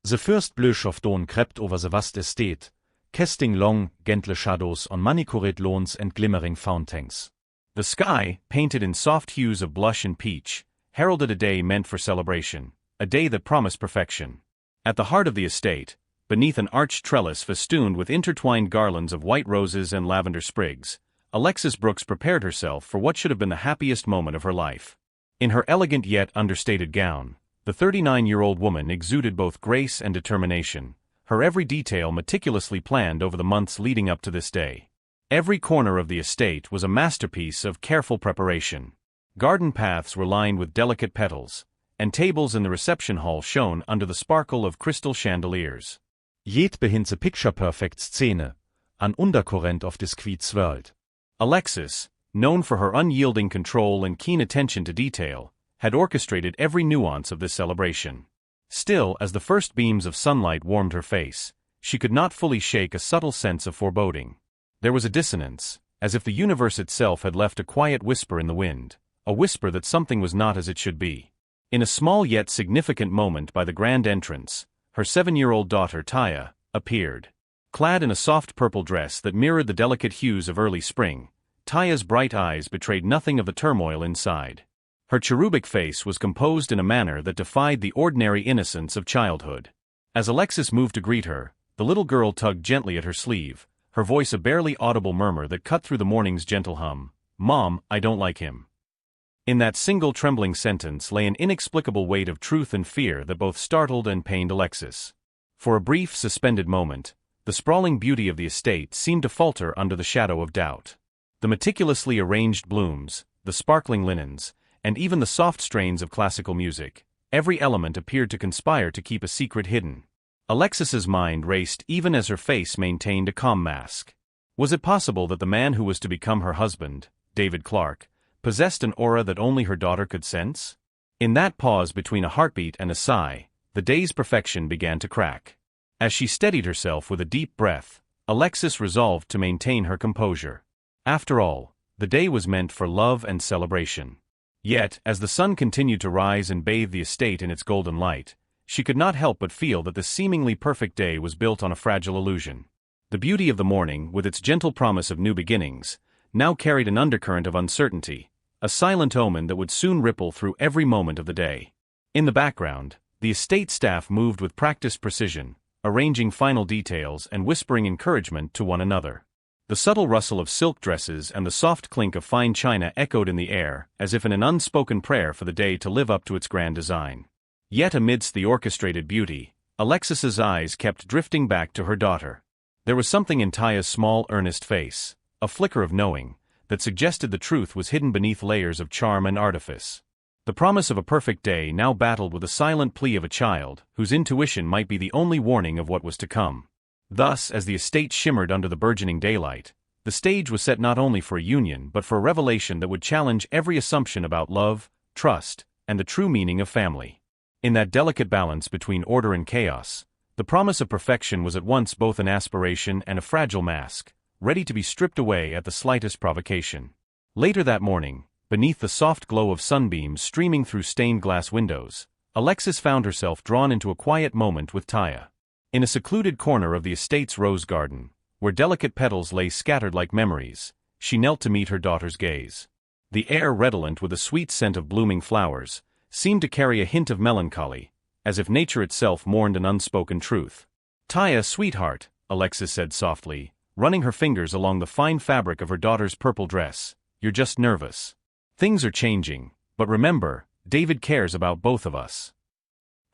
The first blush of dawn crept over the vast estate, casting long, gentle shadows on manicured lawns and glimmering fountains. The sky, painted in soft hues of blush and peach, heralded a day meant for celebration, a day that promised perfection. At the heart of the estate, beneath an arched trellis festooned with intertwined garlands of white roses and lavender sprigs, Alexis Brooks prepared herself for what should have been the happiest moment of her life. In her elegant yet understated gown, the 39-year-old woman exuded both grace and determination, her every detail meticulously planned over the months leading up to this day. Every corner of the estate was a masterpiece of careful preparation. Garden paths were lined with delicate petals, and tables in the reception hall shone under the sparkle of crystal chandeliers. Jed begint the picture-perfect Szene, an undercurrent of discreet world. Alexis, known for her unyielding control and keen attention to detail, had orchestrated every nuance of this celebration. Still, as the first beams of sunlight warmed her face, she could not fully shake a subtle sense of foreboding. There was a dissonance, as if the universe itself had left a quiet whisper in the wind, a whisper that something was not as it should be. In a small yet significant moment by the grand entrance, her 7-year-old daughter Taya appeared. Clad in a soft purple dress that mirrored the delicate hues of early spring, Taya's bright eyes betrayed nothing of the turmoil inside. Her cherubic face was composed in a manner that defied the ordinary innocence of childhood. As Alexis moved to greet her, the little girl tugged gently at her sleeve, her voice a barely audible murmur that cut through the morning's gentle hum. "Mom, I don't like him." In that single trembling sentence lay an inexplicable weight of truth and fear that both startled and pained Alexis. For a brief, suspended moment, the sprawling beauty of the estate seemed to falter under the shadow of doubt. The meticulously arranged blooms, the sparkling linens, and even the soft strains of classical music, every element appeared to conspire to keep a secret hidden. Alexis's mind raced even as her face maintained a calm mask. Was it possible that the man who was to become her husband, David Clark, possessed an aura that only her daughter could sense? In that pause between a heartbeat and a sigh, the day's perfection began to crack. As she steadied herself with a deep breath, Alexis resolved to maintain her composure. After all, the day was meant for love and celebration. Yet, as the sun continued to rise and bathe the estate in its golden light, she could not help but feel that this seemingly perfect day was built on a fragile illusion. The beauty of the morning, with its gentle promise of new beginnings, now carried an undercurrent of uncertainty, a silent omen that would soon ripple through every moment of the day. In the background, the estate staff moved with practiced precision, arranging final details and whispering encouragement to one another. The subtle rustle of silk dresses and the soft clink of fine china echoed in the air, as if in an unspoken prayer for the day to live up to its grand design. Yet amidst the orchestrated beauty, Alexis's eyes kept drifting back to her daughter. There was something in Taya's small, earnest face, a flicker of knowing, that suggested the truth was hidden beneath layers of charm and artifice. The promise of a perfect day now battled with the silent plea of a child, whose intuition might be the only warning of what was to come. Thus, as the estate shimmered under the burgeoning daylight, the stage was set not only for a union but for a revelation that would challenge every assumption about love, trust, and the true meaning of family. In that delicate balance between order and chaos, the promise of perfection was at once both an aspiration and a fragile mask, ready to be stripped away at the slightest provocation. Later that morning, beneath the soft glow of sunbeams streaming through stained glass windows, Alexis found herself drawn into a quiet moment with Taya. In a secluded corner of the estate's rose garden, where delicate petals lay scattered like memories, she knelt to meet her daughter's gaze. The air, redolent with a sweet scent of blooming flowers, seemed to carry a hint of melancholy, as if nature itself mourned an unspoken truth. "Taya, sweetheart," Alexis said softly, running her fingers along the fine fabric of her daughter's purple dress, "you're just nervous. Things are changing, but remember, David cares about both of us."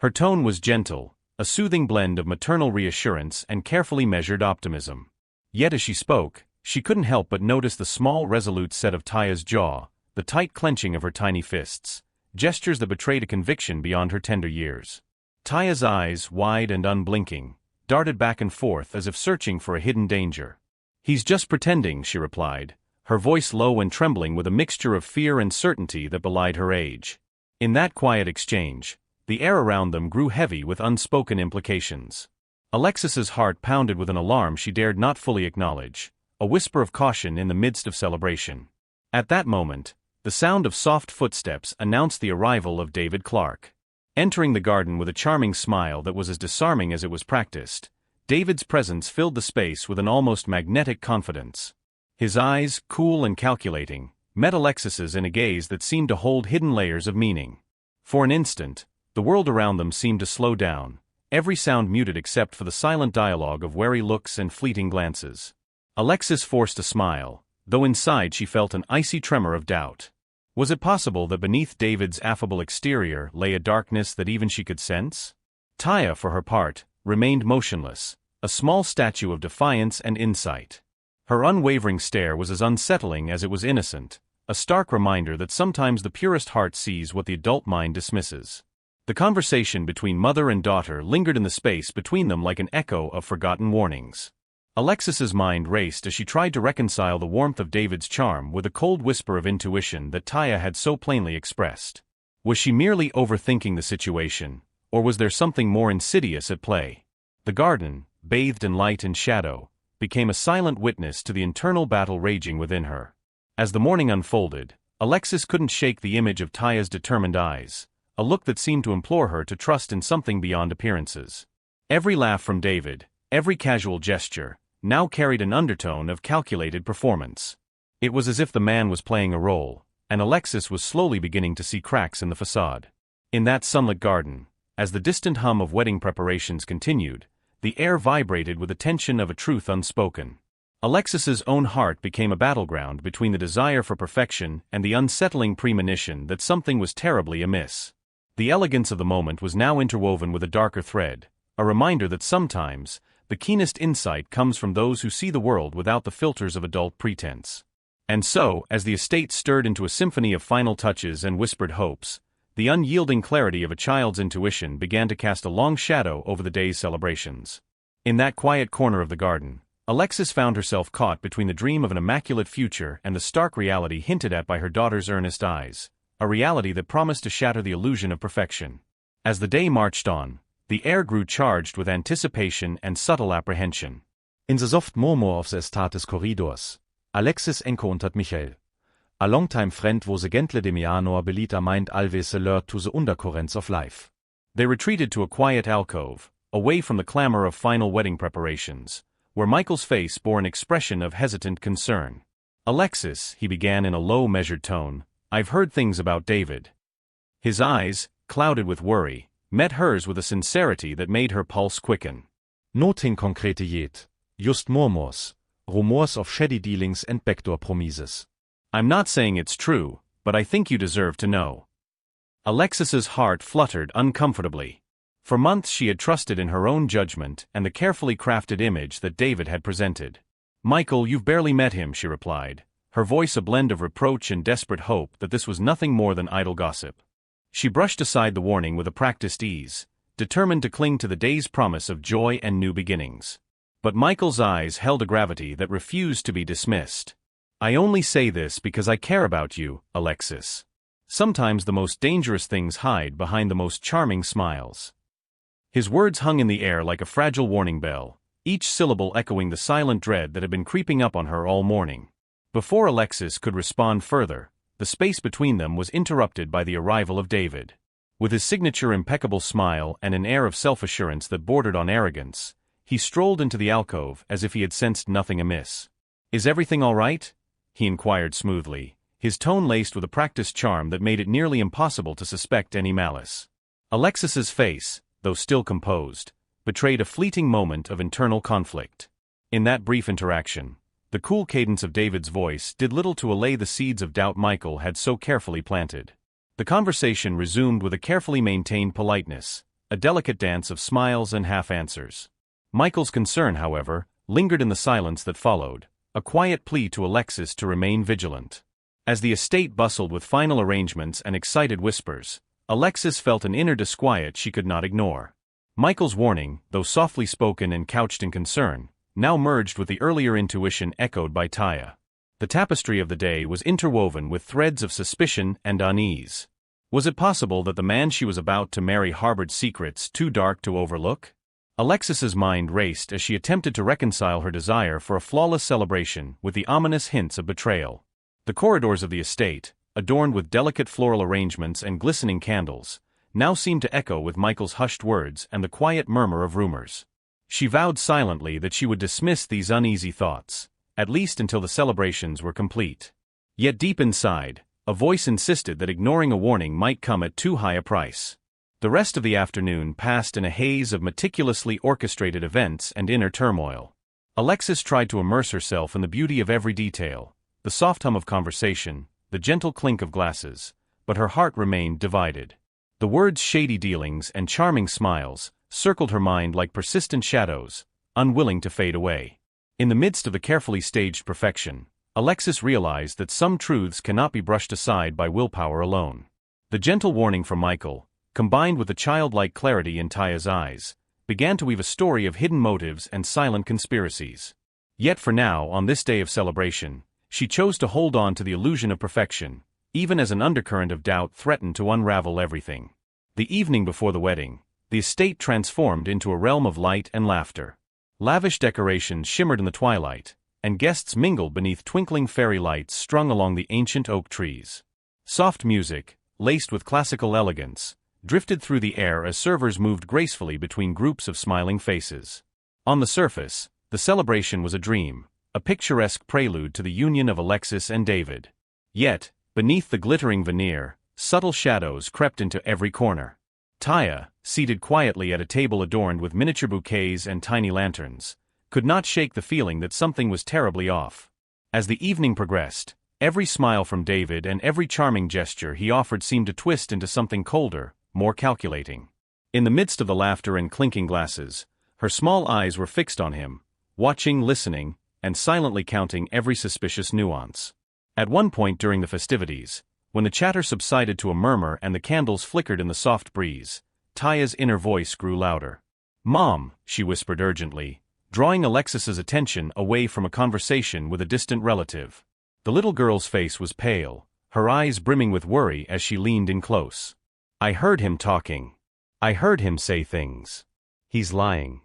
Her tone was gentle, a soothing blend of maternal reassurance and carefully measured optimism. Yet as she spoke, she couldn't help but notice the small, resolute set of Taya's jaw, the tight clenching of her tiny fists, gestures that betrayed a conviction beyond her tender years. Taya's eyes, wide and unblinking, darted back and forth as if searching for a hidden danger. "He's just pretending," she replied, her voice low and trembling with a mixture of fear and certainty that belied her age. In that quiet exchange, the air around them grew heavy with unspoken implications. Alexis's heart pounded with an alarm she dared not fully acknowledge, a whisper of caution in the midst of celebration. At that moment, the sound of soft footsteps announced the arrival of David Clark. Entering the garden with a charming smile that was as disarming as it was practiced, David's presence filled the space with an almost magnetic confidence. His eyes, cool and calculating, met Alexis's in a gaze that seemed to hold hidden layers of meaning. For an instant, the world around them seemed to slow down, every sound muted except for the silent dialogue of wary looks and fleeting glances. Alexis forced a smile, though inside she felt an icy tremor of doubt. Was it possible that beneath David's affable exterior lay a darkness that even she could sense? Taya, for her part, remained motionless, a small statue of defiance and insight. Her unwavering stare was as unsettling as it was innocent, a stark reminder that sometimes the purest heart sees what the adult mind dismisses. The conversation between mother and daughter lingered in the space between them like an echo of forgotten warnings. Alexis's mind raced as she tried to reconcile the warmth of David's charm with the cold whisper of intuition that Taya had so plainly expressed. Was she merely overthinking the situation, or was there something more insidious at play? The garden, bathed in light and shadow, became a silent witness to the internal battle raging within her. As the morning unfolded, Alexis couldn't shake the image of Taya's determined eyes, a look that seemed to implore her to trust in something beyond appearances. Every laugh from David, every casual gesture, now carried an undertone of calculated performance. It was as if the man was playing a role, and Alexis was slowly beginning to see cracks in the facade. In that sunlit garden, as the distant hum of wedding preparations continued, the air vibrated with the tension of a truth unspoken. Alexis's own heart became a battleground between the desire for perfection and the unsettling premonition that something was terribly amiss. The elegance of the moment was now interwoven with a darker thread, a reminder that sometimes, the keenest insight comes from those who see the world without the filters of adult pretense. And so, as the estate stirred into a symphony of final touches and whispered hopes, the unyielding clarity of a child's intuition began to cast a long shadow over the day's celebrations. In that quiet corner of the garden, Alexis found herself caught between the dream of an immaculate future and the stark reality hinted at by her daughter's earnest eyes, a reality that promised to shatter the illusion of perfection. As the day marched on, the air grew charged with anticipation and subtle apprehension. In the soft murmur of the estates corridors, Alexis encountered Michael. A long-time friend wo the gentle demianor belita mind always alert to the undercurrents of life. They retreated to a quiet alcove, away from the clamor of final wedding preparations, where Michael's face bore an expression of hesitant concern. Alexis, he began in a low, measured tone, I've heard things about David. His eyes, clouded with worry, met hers with a sincerity that made her pulse quicken. Nothing concrete yet, just murmurs, rumors of shady dealings and backdoor promises. I'm not saying it's true, but I think you deserve to know. Alexis's heart fluttered uncomfortably. For months she had trusted in her own judgment and the carefully crafted image that David had presented. Michael, you've barely met him, she replied, her voice a blend of reproach and desperate hope that this was nothing more than idle gossip. She brushed aside the warning with a practiced ease, determined to cling to the day's promise of joy and new beginnings. But Michael's eyes held a gravity that refused to be dismissed. I only say this because I care about you, Alexis. Sometimes the most dangerous things hide behind the most charming smiles. His words hung in the air like a fragile warning bell, each syllable echoing the silent dread that had been creeping up on her all morning. Before Alexis could respond further, the space between them was interrupted by the arrival of David. With his signature impeccable smile and an air of self-assurance that bordered on arrogance, he strolled into the alcove as if he had sensed nothing amiss. Is everything all right? He inquired smoothly, his tone laced with a practiced charm that made it nearly impossible to suspect any malice. Alexis's face, though still composed, betrayed a fleeting moment of internal conflict. In that brief interaction, the cool cadence of David's voice did little to allay the seeds of doubt Michael had so carefully planted. The conversation resumed with a carefully maintained politeness, a delicate dance of smiles and half-answers. Michael's concern, however, lingered in the silence that followed, a quiet plea to Alexis to remain vigilant. As the estate bustled with final arrangements and excited whispers, Alexis felt an inner disquiet she could not ignore. Michael's warning, though softly spoken and couched in concern, now merged with the earlier intuition echoed by Taya. The tapestry of the day was interwoven with threads of suspicion and unease. Was it possible that the man she was about to marry harbored secrets too dark to overlook? Alexis's mind raced as she attempted to reconcile her desire for a flawless celebration with the ominous hints of betrayal. The corridors of the estate, adorned with delicate floral arrangements and glistening candles, now seemed to echo with Michael's hushed words and the quiet murmur of rumors. She vowed silently that she would dismiss these uneasy thoughts, at least until the celebrations were complete. Yet deep inside, a voice insisted that ignoring a warning might come at too high a price. The rest of the afternoon passed in a haze of meticulously orchestrated events and inner turmoil. Alexis tried to immerse herself in the beauty of every detail, the soft hum of conversation, the gentle clink of glasses, but her heart remained divided. The words shady dealings and charming smiles circled her mind like persistent shadows, unwilling to fade away. In the midst of the carefully staged perfection, Alexis realized that some truths cannot be brushed aside by willpower alone. The gentle warning from Michael, combined with the childlike clarity in Taya's eyes, began to weave a story of hidden motives and silent conspiracies. Yet for now, on this day of celebration, she chose to hold on to the illusion of perfection, even as an undercurrent of doubt threatened to unravel everything. The evening before the wedding, the estate transformed into a realm of light and laughter. Lavish decorations shimmered in the twilight, and guests mingled beneath twinkling fairy lights strung along the ancient oak trees. Soft music, laced with classical elegance, drifted through the air as servers moved gracefully between groups of smiling faces. On the surface, the celebration was a dream, a picturesque prelude to the union of Alexis and David. Yet, beneath the glittering veneer, subtle shadows crept into every corner. Taya, seated quietly at a table adorned with miniature bouquets and tiny lanterns, could not shake the feeling that something was terribly off. As the evening progressed, every smile from David and every charming gesture he offered seemed to twist into something colder, more calculating. In the midst of the laughter and clinking glasses, her small eyes were fixed on him, watching, listening, and silently counting every suspicious nuance. At one point during the festivities, when the chatter subsided to a murmur and the candles flickered in the soft breeze, Taya's inner voice grew louder. "Mom," she whispered urgently, drawing Alexis's attention away from a conversation with a distant relative. The little girl's face was pale, her eyes brimming with worry as she leaned in close. "I heard him talking. I heard him say things. He's lying."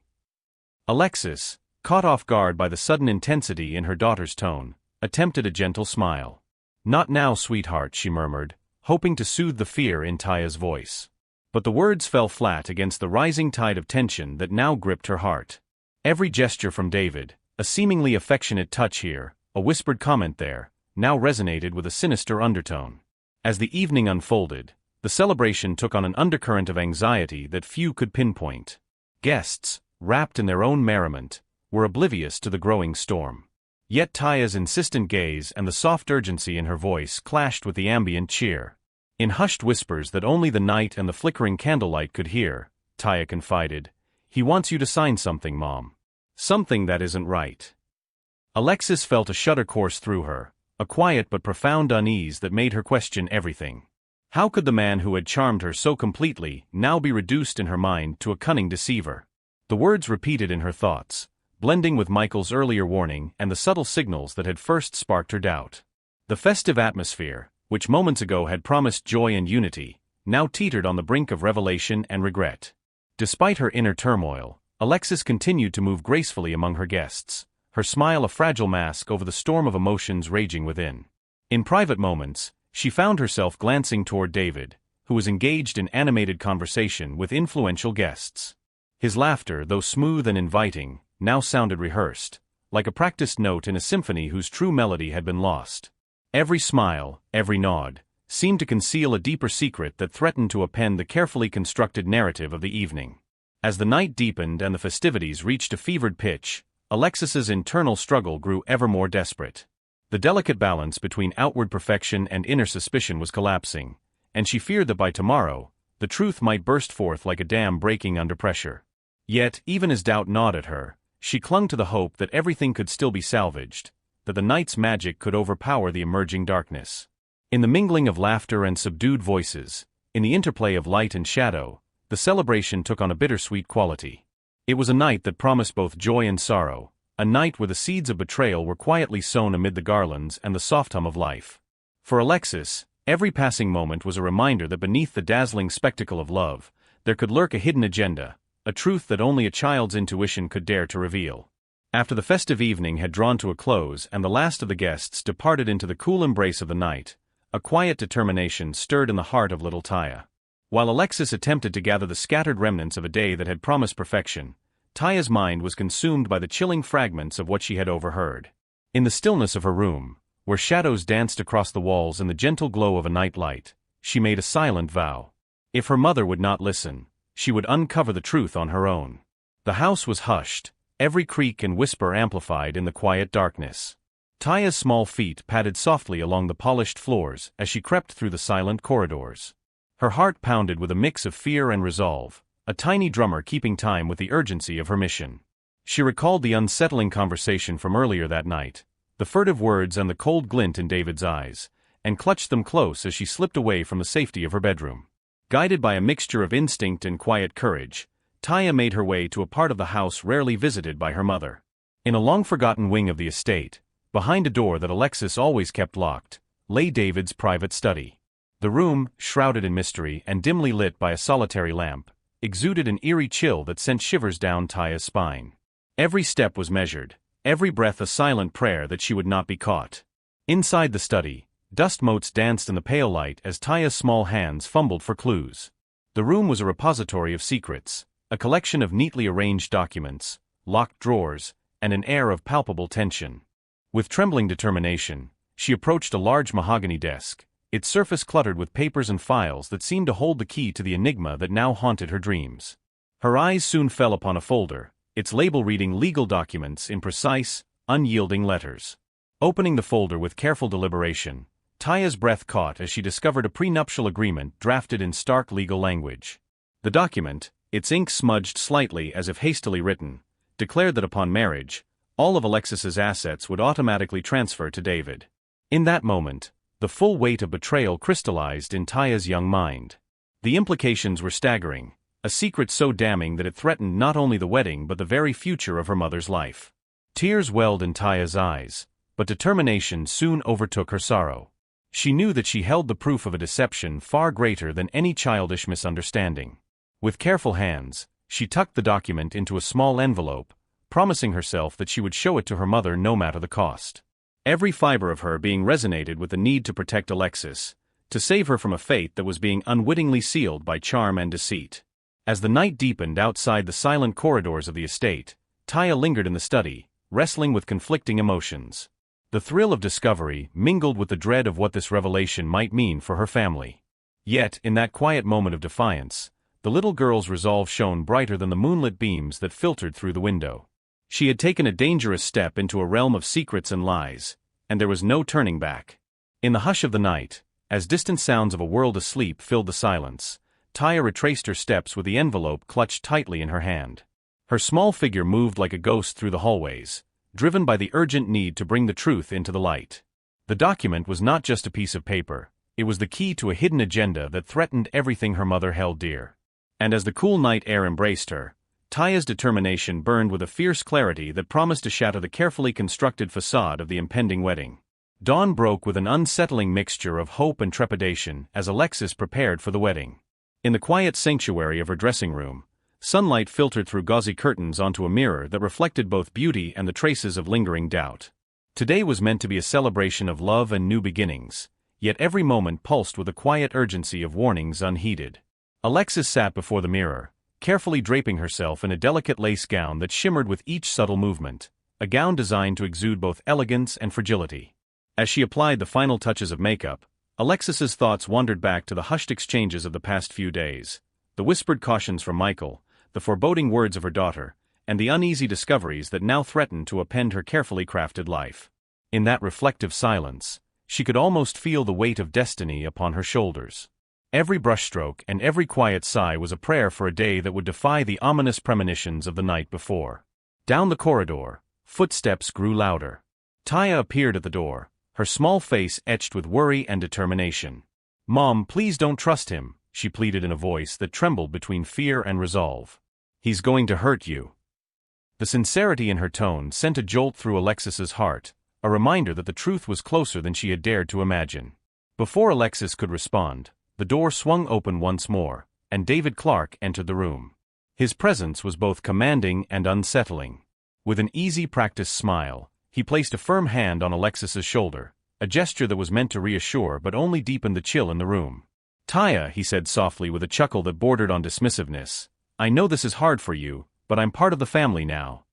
Alexis, caught off guard by the sudden intensity in her daughter's tone, attempted a gentle smile. "Not now, sweetheart," she murmured, hoping to soothe the fear in Taya's voice. But the words fell flat against the rising tide of tension that now gripped her heart. Every gesture from David, a seemingly affectionate touch here, a whispered comment there, now resonated with a sinister undertone. As the evening unfolded, the celebration took on an undercurrent of anxiety that few could pinpoint. Guests, wrapped in their own merriment, were oblivious to the growing storm. Yet Taya's insistent gaze and the soft urgency in her voice clashed with the ambient cheer. In hushed whispers that only the night and the flickering candlelight could hear, Taya confided, "He wants you to sign something, Mom. Something that isn't right." Alexis felt a shudder course through her, a quiet but profound unease that made her question everything. How could the man who had charmed her so completely now be reduced in her mind to a cunning deceiver? The words repeated in her thoughts, blending with Michael's earlier warning and the subtle signals that had first sparked her doubt. The festive atmosphere, which moments ago had promised joy and unity, now teetered on the brink of revelation and regret. Despite her inner turmoil, Alexis continued to move gracefully among her guests, her smile a fragile mask over the storm of emotions raging within. In private moments, she found herself glancing toward David, who was engaged in animated conversation with influential guests. His laughter, though smooth and inviting, now sounded rehearsed, like a practiced note in a symphony whose true melody had been lost. Every smile, every nod, seemed to conceal a deeper secret that threatened to append the carefully constructed narrative of the evening. As the night deepened and the festivities reached a fevered pitch, Alexis's internal struggle grew ever more desperate. The delicate balance between outward perfection and inner suspicion was collapsing, and she feared that by tomorrow, the truth might burst forth like a dam breaking under pressure. Yet, even as doubt gnawed at her, she clung to the hope that everything could still be salvaged, that the night's magic could overpower the emerging darkness. In the mingling of laughter and subdued voices, in the interplay of light and shadow, the celebration took on a bittersweet quality. It was a night that promised both joy and sorrow, a night where the seeds of betrayal were quietly sown amid the garlands and the soft hum of life. For Alexis, every passing moment was a reminder that beneath the dazzling spectacle of love, there could lurk a hidden agenda, a truth that only a child's intuition could dare to reveal. After the festive evening had drawn to a close and the last of the guests departed into the cool embrace of the night, a quiet determination stirred in the heart of little Taya. While Alexis attempted to gather the scattered remnants of a day that had promised perfection, Taya's mind was consumed by the chilling fragments of what she had overheard. In the stillness of her room, where shadows danced across the walls in the gentle glow of a night light, she made a silent vow. If her mother would not listen, she would uncover the truth on her own. The house was hushed, every creak and whisper amplified in the quiet darkness. Taya's small feet padded softly along the polished floors as she crept through the silent corridors. Her heart pounded with a mix of fear and resolve, a tiny drummer keeping time with the urgency of her mission. She recalled the unsettling conversation from earlier that night, the furtive words and the cold glint in David's eyes, and clutched them close as she slipped away from the safety of her bedroom. Guided by a mixture of instinct and quiet courage, Taya made her way to a part of the house rarely visited by her mother. In a long-forgotten wing of the estate, behind a door that Alexis always kept locked, lay David's private study. The room, shrouded in mystery and dimly lit by a solitary lamp, exuded an eerie chill that sent shivers down Taya's spine. Every step was measured, every breath a silent prayer that she would not be caught. Inside the study, dust motes danced in the pale light as Taya's small hands fumbled for clues. The room was a repository of secrets, a collection of neatly arranged documents, locked drawers, and an air of palpable tension. With trembling determination, she approached a large mahogany desk, its surface cluttered with papers and files that seemed to hold the key to the enigma that now haunted her dreams. Her eyes soon fell upon a folder, its label reading legal documents in precise, unyielding letters. Opening the folder with careful deliberation, Taya's breath caught as she discovered a prenuptial agreement drafted in stark legal language. The document, its ink smudged slightly as if hastily written, declared that upon marriage, all of Alexis's assets would automatically transfer to David. In that moment, the full weight of betrayal crystallized in Taya's young mind. The implications were staggering, a secret so damning that it threatened not only the wedding but the very future of her mother's life. Tears welled in Taya's eyes, but determination soon overtook her sorrow. She knew that she held the proof of a deception far greater than any childish misunderstanding. With careful hands, she tucked the document into a small envelope, promising herself that she would show it to her mother no matter the cost. Every fiber of her being resonated with the need to protect Alexis, to save her from a fate that was being unwittingly sealed by charm and deceit. As the night deepened outside the silent corridors of the estate, Taya lingered in the study, wrestling with conflicting emotions. The thrill of discovery mingled with the dread of what this revelation might mean for her family. Yet, in that quiet moment of defiance, the little girl's resolve shone brighter than the moonlit beams that filtered through the window. She had taken a dangerous step into a realm of secrets and lies, and there was no turning back. In the hush of the night, as distant sounds of a world asleep filled the silence, Taya retraced her steps with the envelope clutched tightly in her hand. Her small figure moved like a ghost through the hallways, driven by the urgent need to bring the truth into the light. The document was not just a piece of paper, it was the key to a hidden agenda that threatened everything her mother held dear. And as the cool night air embraced her, Taya's determination burned with a fierce clarity that promised to shatter the carefully constructed facade of the impending wedding. Dawn broke with an unsettling mixture of hope and trepidation as Alexis prepared for the wedding. In the quiet sanctuary of her dressing room, sunlight filtered through gauzy curtains onto a mirror that reflected both beauty and the traces of lingering doubt. Today was meant to be a celebration of love and new beginnings, yet every moment pulsed with a quiet urgency of warnings unheeded. Alexis sat before the mirror, carefully draping herself in a delicate lace gown that shimmered with each subtle movement, a gown designed to exude both elegance and fragility. As she applied the final touches of makeup, Alexis's thoughts wandered back to the hushed exchanges of the past few days, the whispered cautions from Michael, the foreboding words of her daughter, and the uneasy discoveries that now threatened to upend her carefully crafted life. In that reflective silence, she could almost feel the weight of destiny upon her shoulders. Every brushstroke and every quiet sigh was a prayer for a day that would defy the ominous premonitions of the night before. Down the corridor, footsteps grew louder. Taya appeared at the door, her small face etched with worry and determination. "Mom, please don't trust him," she pleaded in a voice that trembled between fear and resolve. "He's going to hurt you." The sincerity in her tone sent a jolt through Alexis's heart, a reminder that the truth was closer than she had dared to imagine. Before Alexis could respond, the door swung open once more, and David Clark entered the room. His presence was both commanding and unsettling. With an easy practiced smile, he placed a firm hand on Alexis's shoulder, a gesture that was meant to reassure but only deepened the chill in the room. Taya, he said softly with a chuckle that bordered on dismissiveness, I know this is hard for you, but I'm part of the family now.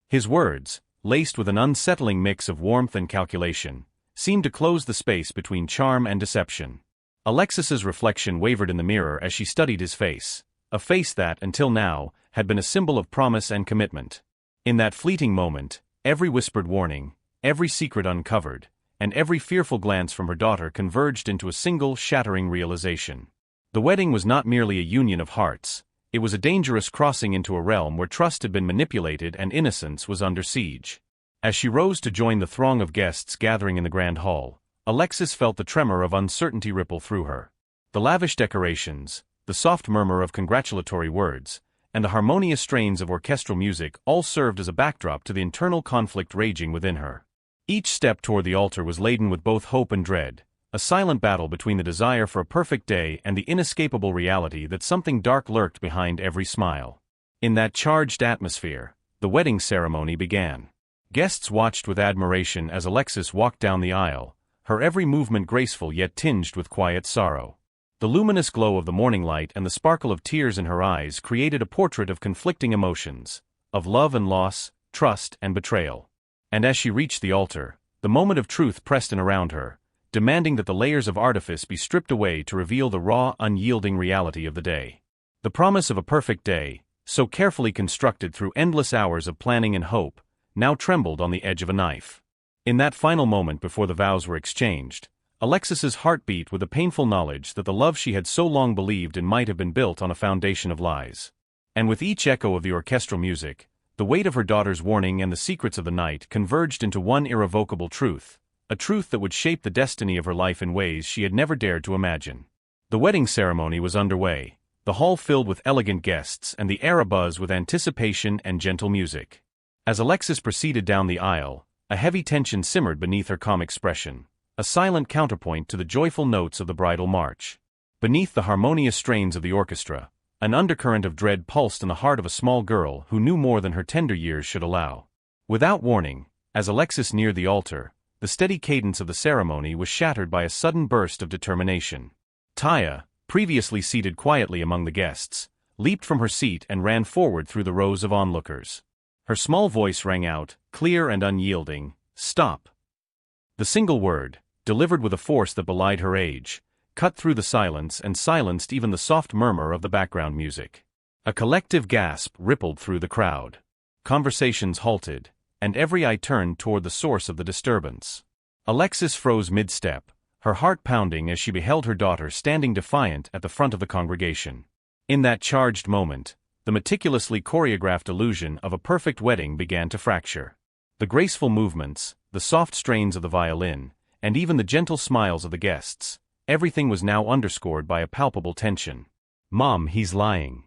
His words, laced with an unsettling mix of warmth and calculation, seemed to close the space between charm and deception. Alexis's reflection wavered in the mirror as she studied his face, a face that, until now, had been a symbol of promise and commitment. In that fleeting moment, every whispered warning, every secret uncovered, and every fearful glance from her daughter converged into a single shattering realization. The wedding was not merely a union of hearts, it was a dangerous crossing into a realm where trust had been manipulated and innocence was under siege. As she rose to join the throng of guests gathering in the grand hall, Alexis felt the tremor of uncertainty ripple through her. The lavish decorations, the soft murmur of congratulatory words, and the harmonious strains of orchestral music all served as a backdrop to the internal conflict raging within her. Each step toward the altar was laden with both hope and dread, a silent battle between the desire for a perfect day and the inescapable reality that something dark lurked behind every smile. In that charged atmosphere, the wedding ceremony began. Guests watched with admiration as Alexis walked down the aisle, her every movement graceful yet tinged with quiet sorrow. The luminous glow of the morning light and the sparkle of tears in her eyes created a portrait of conflicting emotions, of love and loss, trust and betrayal. And as she reached the altar, the moment of truth pressed in around her, demanding that the layers of artifice be stripped away to reveal the raw, unyielding reality of the day. The promise of a perfect day, so carefully constructed through endless hours of planning and hope, now trembled on the edge of a knife. In that final moment before the vows were exchanged, Alexis's heart beat with the painful knowledge that the love she had so long believed in might have been built on a foundation of lies. And with each echo of the orchestral music, the weight of her daughter's warning and the secrets of the night converged into one irrevocable truth, a truth that would shape the destiny of her life in ways she had never dared to imagine. The wedding ceremony was underway, the hall filled with elegant guests and the air abuzz with anticipation and gentle music. As Alexis proceeded down the aisle, a heavy tension simmered beneath her calm expression, a silent counterpoint to the joyful notes of the bridal march. Beneath the harmonious strains of the orchestra, an undercurrent of dread pulsed in the heart of a small girl who knew more than her tender years should allow. Without warning, as Alexis neared the altar, the steady cadence of the ceremony was shattered by a sudden burst of determination. Taya, previously seated quietly among the guests, leaped from her seat and ran forward through the rows of onlookers. Her small voice rang out, clear and unyielding, "Stop." The single word, delivered with a force that belied her age, cut through the silence and silenced even the soft murmur of the background music. A collective gasp rippled through the crowd. Conversations halted, and every eye turned toward the source of the disturbance. Alexis froze mid-step, her heart pounding as she beheld her daughter standing defiant at the front of the congregation. In that charged moment, the meticulously choreographed illusion of a perfect wedding began to fracture. The graceful movements, the soft strains of the violin, and even the gentle smiles of the guests, everything was now underscored by a palpable tension. "Mom, he's lying."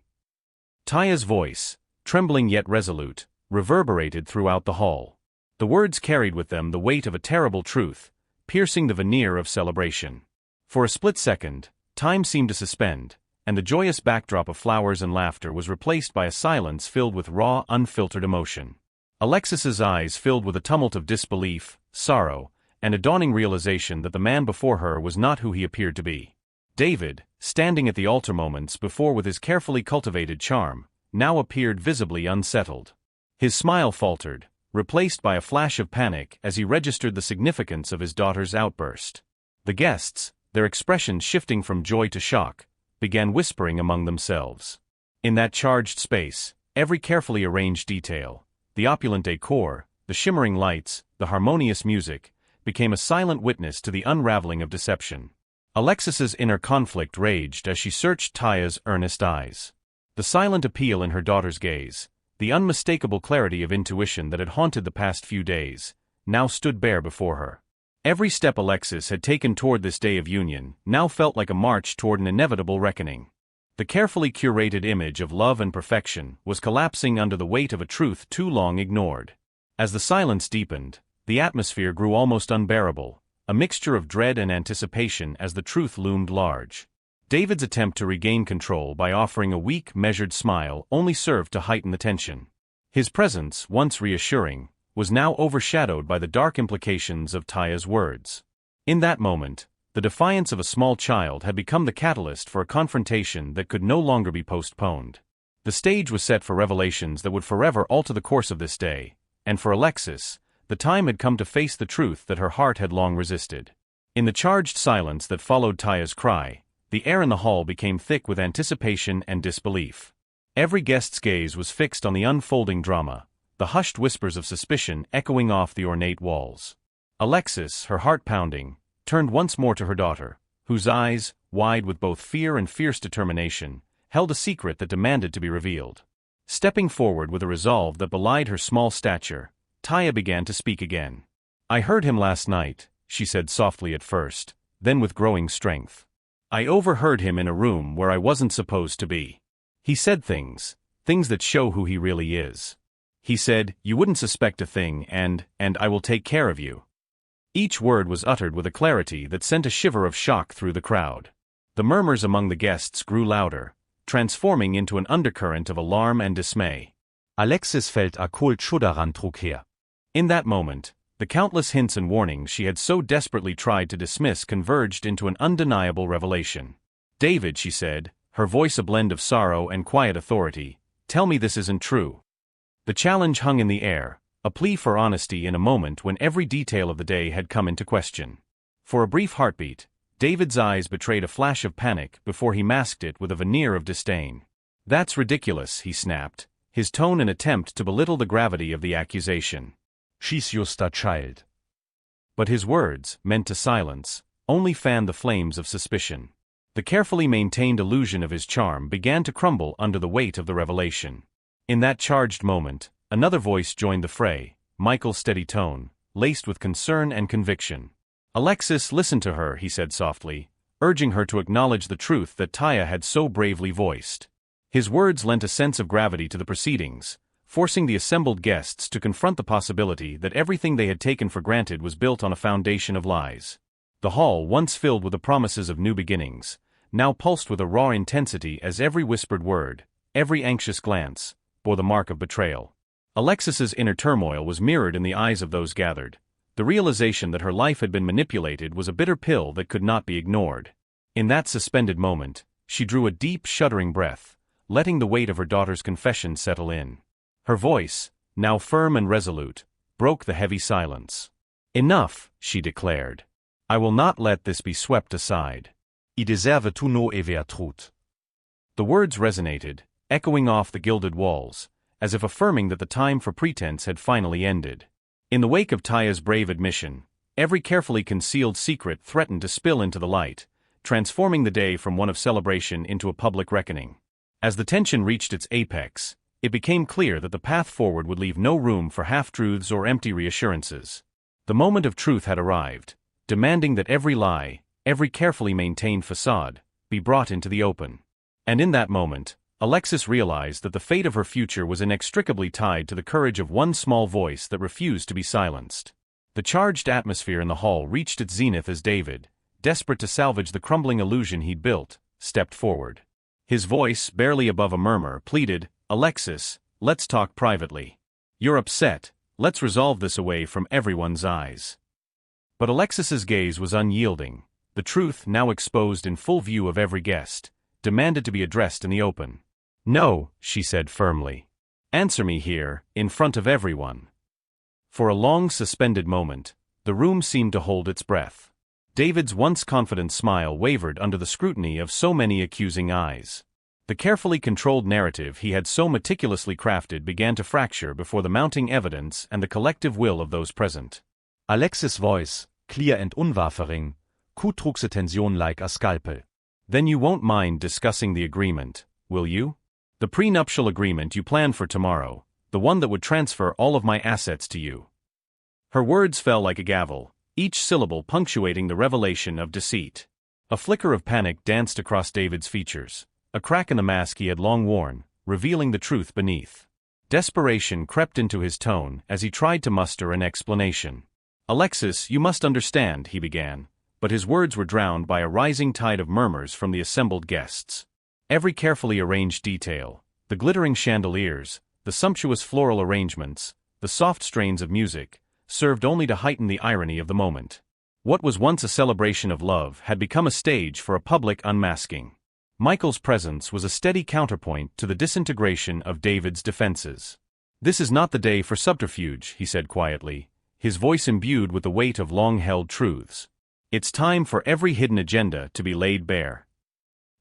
Taya's voice, trembling yet resolute, reverberated throughout the hall. The words carried with them the weight of a terrible truth, piercing the veneer of celebration. For a split second, time seemed to suspend, and the joyous backdrop of flowers and laughter was replaced by a silence filled with raw, unfiltered emotion. Alexis's eyes filled with a tumult of disbelief, sorrow, and a dawning realization that the man before her was not who he appeared to be. David, standing at the altar moments before with his carefully cultivated charm, now appeared visibly unsettled. His smile faltered, replaced by a flash of panic as he registered the significance of his daughter's outburst. The guests, their expressions shifting from joy to shock, began whispering among themselves. In that charged space, every carefully arranged detail, the opulent decor, the shimmering lights, the harmonious music, became a silent witness to the unraveling of deception. Alexis's inner conflict raged as she searched Taya's earnest eyes. The silent appeal in her daughter's gaze, the unmistakable clarity of intuition that had haunted the past few days, now stood bare before her. Every step Alexis had taken toward this day of union now felt like a march toward an inevitable reckoning. The carefully curated image of love and perfection was collapsing under the weight of a truth too long ignored. As the silence deepened, the atmosphere grew almost unbearable, a mixture of dread and anticipation as the truth loomed large. David's attempt to regain control by offering a weak, measured smile only served to heighten the tension. His presence, once reassuring, was now overshadowed by the dark implications of Taya's words. In that moment, The defiance of a small child had become the catalyst for a confrontation that could no longer be postponed. The stage was set for revelations that would forever alter the course of this day, and for Alexis, the time had come to face the truth that her heart had long resisted. In the charged silence that followed Taya's cry, the air in the hall became thick with anticipation and disbelief. Every guest's gaze was fixed on the unfolding drama, the hushed whispers of suspicion echoing off the ornate walls. Alexis, her heart pounding, turned once more to her daughter, whose eyes, wide with both fear and fierce determination, held a secret that demanded to be revealed. Stepping forward with a resolve that belied her small stature, Taya began to speak again. "I heard him last night," she said softly at first, then with growing strength. "I overheard him in a room where I wasn't supposed to be. He said things that show who he really is. He said, 'You wouldn't suspect a thing and I will take care of you.'" Each word was uttered with a clarity that sent a shiver of shock through the crowd. The murmurs among the guests grew louder, transforming into an undercurrent of alarm and dismay. Alexis fällt cold Schudderan trug her. In that moment, the countless hints and warnings she had so desperately tried to dismiss converged into an undeniable revelation. "David," she said, her voice a blend of sorrow and quiet authority, "tell me this isn't true." The challenge hung in the air, a plea for honesty in a moment when every detail of the day had come into question. For a brief heartbeat, David's eyes betrayed a flash of panic before he masked it with a veneer of disdain. "That's ridiculous," he snapped, his tone an attempt to belittle the gravity of the accusation. "She's just a child." But his words, meant to silence, only fanned the flames of suspicion. The carefully maintained illusion of his charm began to crumble under the weight of the revelation. In that charged moment, another voice joined the fray, Michael's steady tone, laced with concern and conviction. "Alexis, listen to her," he said softly, urging her to acknowledge the truth that Taya had so bravely voiced. His words lent a sense of gravity to the proceedings, forcing the assembled guests to confront the possibility that everything they had taken for granted was built on a foundation of lies. The hall, once filled with the promises of new beginnings, now pulsed with a raw intensity as every whispered word, every anxious glance, bore the mark of betrayal. Alexis's inner turmoil was mirrored in the eyes of those gathered. The realization that her life had been manipulated was a bitter pill that could not be ignored. In that suspended moment, she drew a deep, shuddering breath, letting the weight of her daughter's confession settle in. Her voice, now firm and resolute, broke the heavy silence. "Enough," she declared. "I will not let this be swept aside. I deserve to know ever truth." The words resonated, echoing off the gilded walls, as if affirming that the time for pretense had finally ended. In the wake of Taya's brave admission, every carefully concealed secret threatened to spill into the light, transforming the day from one of celebration into a public reckoning. As the tension reached its apex, it became clear that the path forward would leave no room for half-truths or empty reassurances. The moment of truth had arrived, demanding that every lie, every carefully maintained facade, be brought into the open. And in that moment, Alexis realized that the fate of her future was inextricably tied to the courage of one small voice that refused to be silenced. The charged atmosphere in the hall reached its zenith as David, desperate to salvage the crumbling illusion he'd built, stepped forward. His voice, barely above a murmur, pleaded, "Alexis, let's talk privately. You're upset, let's resolve this away from everyone's eyes." But Alexis's gaze was unyielding. The truth, now exposed in full view of every guest, demanded to be addressed in the open. "No," she said firmly. "Answer me here, in front of everyone." For a long suspended moment, the room seemed to hold its breath. David's once confident smile wavered under the scrutiny of so many accusing eyes. The carefully controlled narrative he had so meticulously crafted began to fracture before the mounting evidence and the collective will of those present. Alexis' voice, clear and unwavering, trug the tension like a scalpel. "Then you won't mind discussing the agreement, will you? The prenuptial agreement you planned for tomorrow, the one that would transfer all of my assets to you." Her words fell like a gavel, each syllable punctuating the revelation of deceit. A flicker of panic danced across David's features, a crack in the mask he had long worn, revealing the truth beneath. Desperation crept into his tone as he tried to muster an explanation. "Alexis, you must understand," he began, but his words were drowned by a rising tide of murmurs from the assembled guests. Every carefully arranged detail, the glittering chandeliers, the sumptuous floral arrangements, the soft strains of music, served only to heighten the irony of the moment. What was once a celebration of love had become a stage for a public unmasking. Michael's presence was a steady counterpoint to the disintegration of David's defenses. "This is not the day for subterfuge," he said quietly, his voice imbued with the weight of long-held truths. "It's time for every hidden agenda to be laid bare."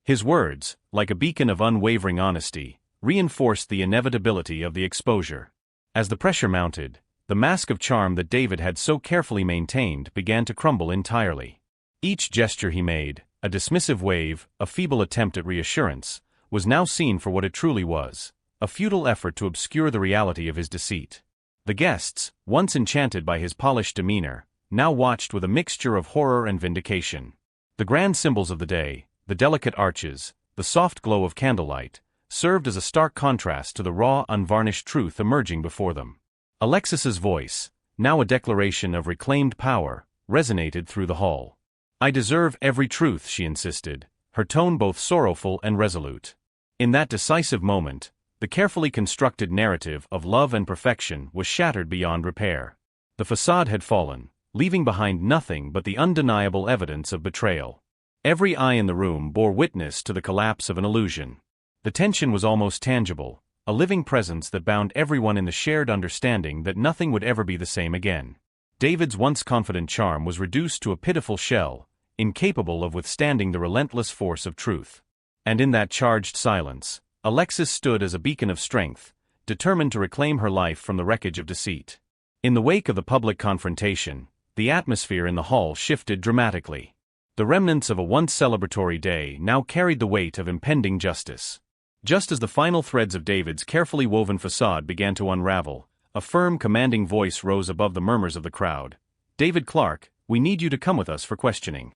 His words, like a beacon of unwavering honesty, reinforced the inevitability of the exposure. As the pressure mounted, the mask of charm that David had so carefully maintained began to crumble entirely. Each gesture he made, a dismissive wave, a feeble attempt at reassurance, was now seen for what it truly was, a futile effort to obscure the reality of his deceit. The guests, once enchanted by his polished demeanor, now watched with a mixture of horror and vindication. The grand symbols of the day, the delicate arches, the soft glow of candlelight, served as a stark contrast to the raw, unvarnished truth emerging before them. Alexis's voice, now a declaration of reclaimed power, resonated through the hall. "I deserve every truth," she insisted, her tone both sorrowful and resolute. In that decisive moment, the carefully constructed narrative of love and perfection was shattered beyond repair. The facade had fallen, leaving behind nothing but the undeniable evidence of betrayal. Every eye in the room bore witness to the collapse of an illusion. The tension was almost tangible, a living presence that bound everyone in the shared understanding that nothing would ever be the same again. David's once confident charm was reduced to a pitiful shell, incapable of withstanding the relentless force of truth. And in that charged silence, Alexis stood as a beacon of strength, determined to reclaim her life from the wreckage of deceit. In the wake of the public confrontation, the atmosphere in the hall shifted dramatically. The remnants of a once celebratory day now carried the weight of impending justice. Just as the final threads of David's carefully woven facade began to unravel, a firm, commanding voice rose above the murmurs of the crowd. "David Clark, we need you to come with us for questioning."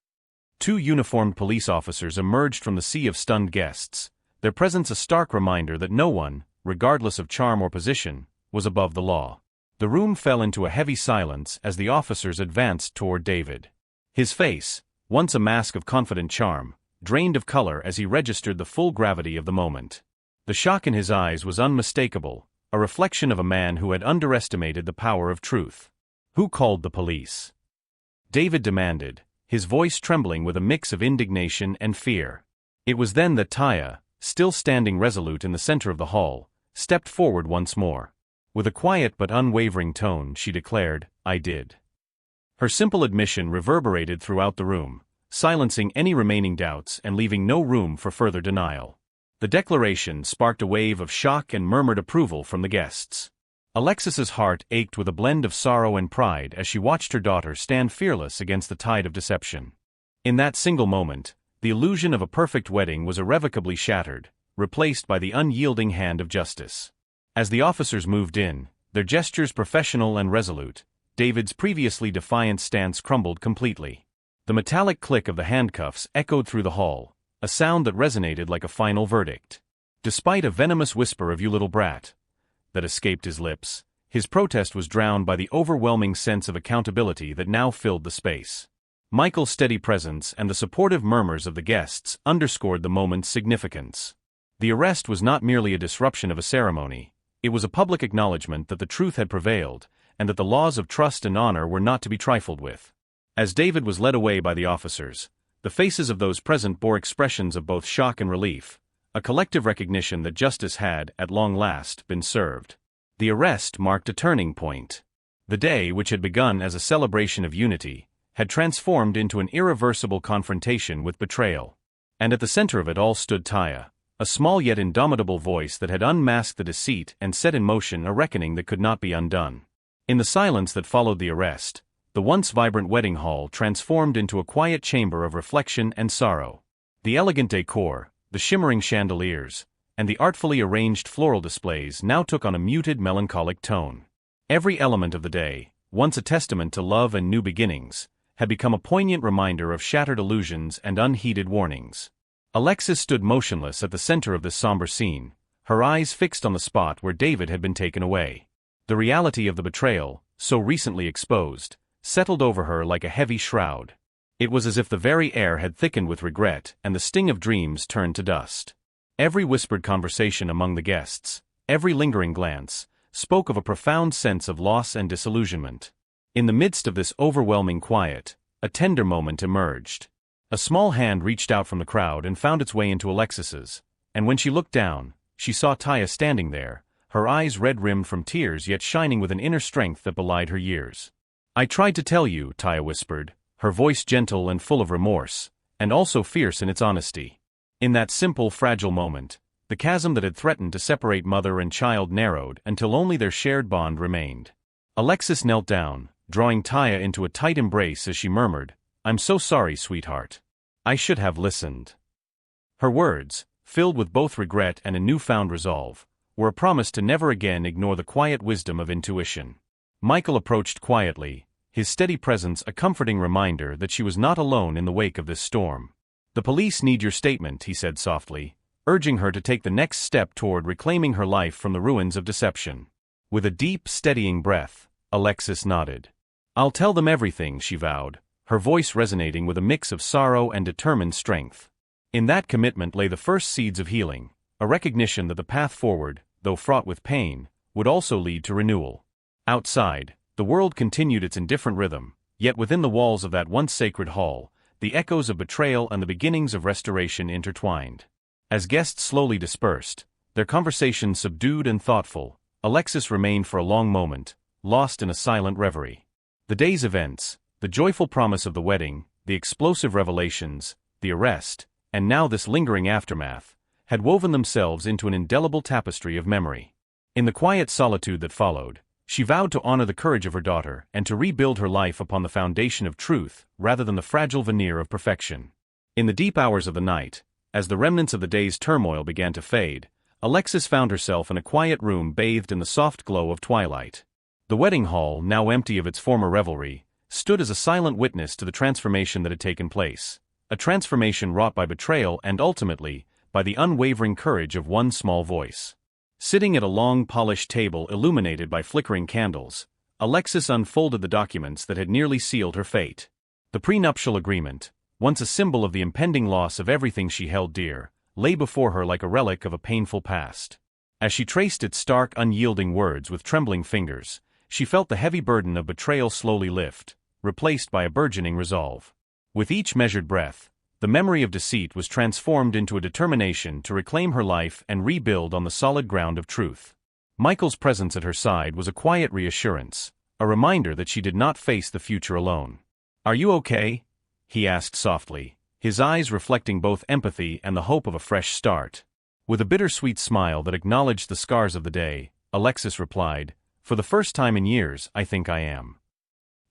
Two uniformed police officers emerged from the sea of stunned guests, their presence a stark reminder that no one, regardless of charm or position, was above the law. The room fell into a heavy silence as the officers advanced toward David. His face, once a mask of confident charm, drained of color as he registered the full gravity of the moment. The shock in his eyes was unmistakable, a reflection of a man who had underestimated the power of truth. "Who called the police?" David demanded, his voice trembling with a mix of indignation and fear. It was then that Taya, still standing resolute in the center of the hall, stepped forward once more. With a quiet but unwavering tone, she declared, "I did." Her simple admission reverberated throughout the room, silencing any remaining doubts and leaving no room for further denial. The declaration sparked a wave of shock and murmured approval from the guests. Alexis's heart ached with a blend of sorrow and pride as she watched her daughter stand fearless against the tide of deception. In that single moment, the illusion of a perfect wedding was irrevocably shattered, replaced by the unyielding hand of justice. As the officers moved in, their gestures professional and resolute, David's previously defiant stance crumbled completely. The metallic click of the handcuffs echoed through the hall, a sound that resonated like a final verdict. Despite a venomous whisper of "you little brat" that escaped his lips, his protest was drowned by the overwhelming sense of accountability that now filled the space. Michael's steady presence and the supportive murmurs of the guests underscored the moment's significance. The arrest was not merely a disruption of a ceremony, it was a public acknowledgement that the truth had prevailed, and that the laws of trust and honor were not to be trifled with. As David was led away by the officers, the faces of those present bore expressions of both shock and relief, a collective recognition that justice had, at long last, been served. The arrest marked a turning point. The day, which had begun as a celebration of unity, had transformed into an irreversible confrontation with betrayal. And at the center of it all stood Taya, a small yet indomitable voice that had unmasked the deceit and set in motion a reckoning that could not be undone. In the silence that followed the arrest, the once vibrant wedding hall transformed into a quiet chamber of reflection and sorrow. The elegant decor, the shimmering chandeliers, and the artfully arranged floral displays now took on a muted melancholic tone. Every element of the day, once a testament to love and new beginnings, had become a poignant reminder of shattered illusions and unheeded warnings. Alexis stood motionless at the center of this somber scene, her eyes fixed on the spot where David had been taken away. The reality of the betrayal, so recently exposed, settled over her like a heavy shroud. It was as if the very air had thickened with regret and the sting of dreams turned to dust. Every whispered conversation among the guests, every lingering glance, spoke of a profound sense of loss and disillusionment. In the midst of this overwhelming quiet, a tender moment emerged. A small hand reached out from the crowd and found its way into Alexis's, and when she looked down, she saw Taya standing there, her eyes red-rimmed from tears yet shining with an inner strength that belied her years. "I tried to tell you," Taya whispered, her voice gentle and full of remorse, and also fierce in its honesty. In that simple, fragile moment, the chasm that had threatened to separate mother and child narrowed until only their shared bond remained. Alexis knelt down, drawing Taya into a tight embrace as she murmured, "I'm so sorry, sweetheart. I should have listened." Her words, filled with both regret and a newfound resolve, were a promise to never again ignore the quiet wisdom of intuition. Michael approached quietly, his steady presence a comforting reminder that she was not alone in the wake of this storm. "The police need your statement," he said softly, urging her to take the next step toward reclaiming her life from the ruins of deception. With a deep, steadying breath, Alexis nodded. "I'll tell them everything," she vowed, her voice resonating with a mix of sorrow and determined strength. In that commitment lay the first seeds of healing, a recognition that the path forward, though fraught with pain, would also lead to renewal. Outside, the world continued its indifferent rhythm, yet within the walls of that once sacred hall, the echoes of betrayal and the beginnings of restoration intertwined. As guests slowly dispersed, their conversation subdued and thoughtful, Alexis remained for a long moment, lost in a silent reverie. The day's events, the joyful promise of the wedding, the explosive revelations, the arrest, and now this lingering aftermath, had woven themselves into an indelible tapestry of memory. In the quiet solitude that followed, she vowed to honor the courage of her daughter and to rebuild her life upon the foundation of truth rather than the fragile veneer of perfection. In the deep hours of the night, as the remnants of the day's turmoil began to fade, Alexis found herself in a quiet room bathed in the soft glow of twilight. The wedding hall, now empty of its former revelry, stood as a silent witness to the transformation that had taken place, a transformation wrought by betrayal and ultimately, by the unwavering courage of one small voice. Sitting at a long polished table illuminated by flickering candles, Alexis unfolded the documents that had nearly sealed her fate. The prenuptial agreement, once a symbol of the impending loss of everything she held dear, lay before her like a relic of a painful past. As she traced its stark, unyielding words with trembling fingers, she felt the heavy burden of betrayal slowly lift, replaced by a burgeoning resolve. With each measured breath, the memory of deceit was transformed into a determination to reclaim her life and rebuild on the solid ground of truth. Michael's presence at her side was a quiet reassurance, a reminder that she did not face the future alone. "Are you okay?" he asked softly, his eyes reflecting both empathy and the hope of a fresh start. With a bittersweet smile that acknowledged the scars of the day, Alexis replied, "For the first time in years, I think I am."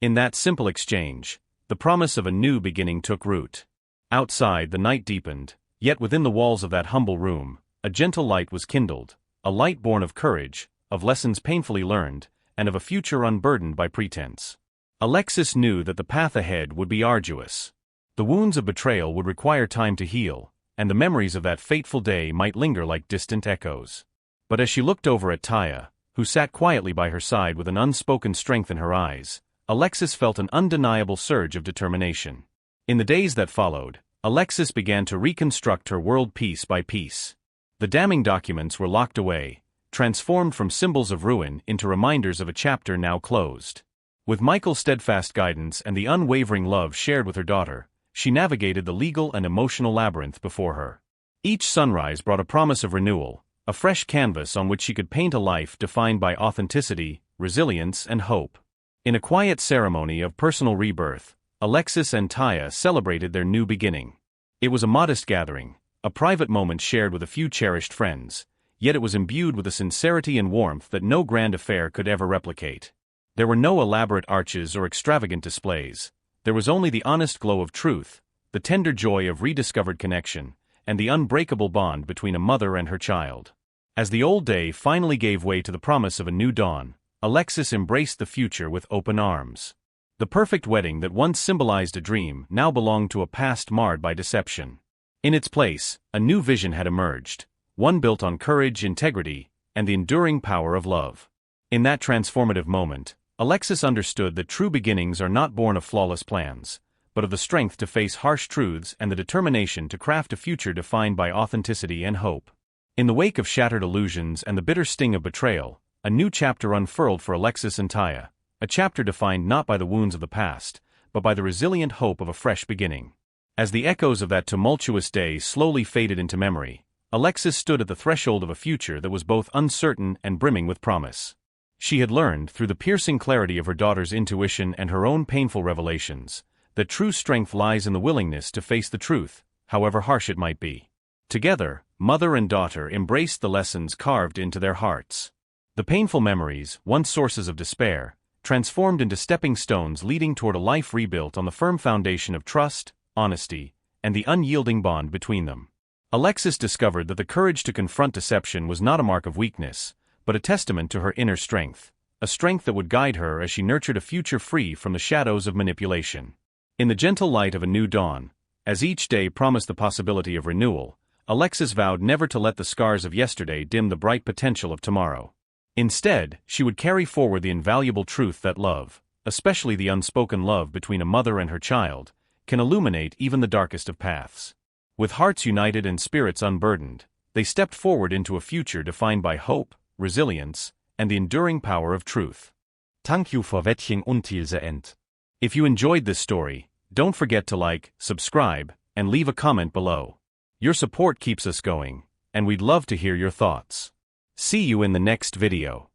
In that simple exchange, the promise of a new beginning took root. Outside, the night deepened, yet within the walls of that humble room, a gentle light was kindled, a light born of courage, of lessons painfully learned, and of a future unburdened by pretense. Alexis knew that the path ahead would be arduous. The wounds of betrayal would require time to heal, and the memories of that fateful day might linger like distant echoes. But as she looked over at Taya, who sat quietly by her side with an unspoken strength in her eyes, Alexis felt an undeniable surge of determination. In the days that followed, Alexis began to reconstruct her world piece by piece. The damning documents were locked away, transformed from symbols of ruin into reminders of a chapter now closed. With Michael's steadfast guidance and the unwavering love shared with her daughter, she navigated the legal and emotional labyrinth before her. Each sunrise brought a promise of renewal, a fresh canvas on which she could paint a life defined by authenticity, resilience, and hope. In a quiet ceremony of personal rebirth, Alexis and Taya celebrated their new beginning. It was a modest gathering, a private moment shared with a few cherished friends, yet it was imbued with a sincerity and warmth that no grand affair could ever replicate. There were no elaborate arches or extravagant displays. There was only the honest glow of truth, the tender joy of rediscovered connection, and the unbreakable bond between a mother and her child. As the old day finally gave way to the promise of a new dawn, Alexis embraced the future with open arms. The perfect wedding that once symbolized a dream now belonged to a past marred by deception. In its place, a new vision had emerged, one built on courage, integrity, and the enduring power of love. In that transformative moment, Alexis understood that true beginnings are not born of flawless plans, but of the strength to face harsh truths and the determination to craft a future defined by authenticity and hope. In the wake of shattered illusions and the bitter sting of betrayal, a new chapter unfurled for Alexis and Taya, a chapter defined not by the wounds of the past, but by the resilient hope of a fresh beginning. As the echoes of that tumultuous day slowly faded into memory, Alexis stood at the threshold of a future that was both uncertain and brimming with promise. She had learned, through the piercing clarity of her daughter's intuition and her own painful revelations, that true strength lies in the willingness to face the truth, however harsh it might be. Together, mother and daughter embraced the lessons carved into their hearts. The painful memories, once sources of despair, transformed into stepping stones leading toward a life rebuilt on the firm foundation of trust, honesty, and the unyielding bond between them. Alexis discovered that the courage to confront deception was not a mark of weakness, but a testament to her inner strength, a strength that would guide her as she nurtured a future free from the shadows of manipulation. In the gentle light of a new dawn, as each day promised the possibility of renewal, Alexis vowed never to let the scars of yesterday dim the bright potential of tomorrow. Instead, she would carry forward the invaluable truth that love, especially the unspoken love between a mother and her child, can illuminate even the darkest of paths. With hearts united and spirits unburdened, they stepped forward into a future defined by hope, resilience, and the enduring power of truth. Thank you for watching until the end. If you enjoyed this story, don't forget to like, subscribe, and leave a comment below. Your support keeps us going, and we'd love to hear your thoughts. See you in the next video.